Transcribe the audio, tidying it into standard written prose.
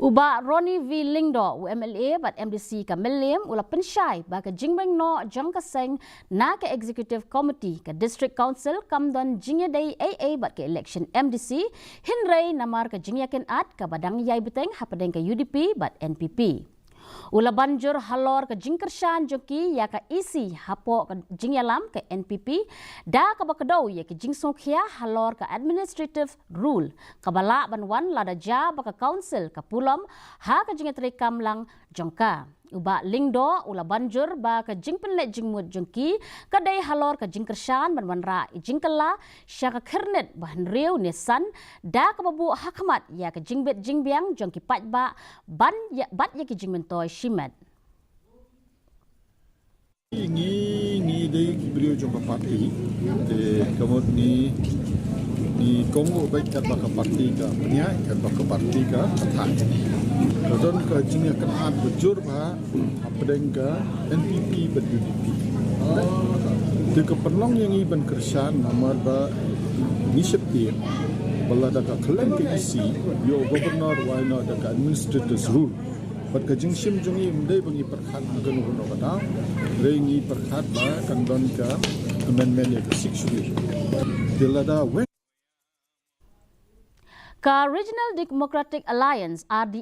Uba Ronnie V. Lingdo, UMLA, but MDC ka Milliam, ula pensyai, baka jingbeng no jang kaseng na ke Executive Committee ka District Council kamdon jingya day AA but ke election MDC, hinray namar ka jingyakin at ka badang yay biteng hapadeng ka UDP but NPP. Ula banjur halor ke jingkershan joki ya ka isi hapo ke jingyalam ke NPP da ka bakadaw ya ke jingsongkhia halor ke administrative rule kabala banwan lada ja baka council ka pulam ha ka jingetrekam lang jongka uba lingdo ula banjur ba ka jingpenlet jingmut jongki kadai halor ka jingkershan banwanra jingkala syaka kernet bahan riu nesan da ka babu hakamat ya ka jingbet jingbiang jongki patba ban ya bat ya ki jingmentoy shimet ni dei beliau jumpa parti de kemudian ni Kongo baik kat baka parti ka peniak kat baka parti ka tahan kadon ka jingnya kenaan bujur ba apdeng ka NPP ber UDP de keperlong yang iban kersan namar ba inisiatif bala da ka klan ke isi yo governor why not da ka administrators rule Pat kajing sim jungi mdai bangi perkhat agan uno kata rengi perkhat ba kandon ka amendment ya 6 dilada Ka Regional Democratic Alliance RD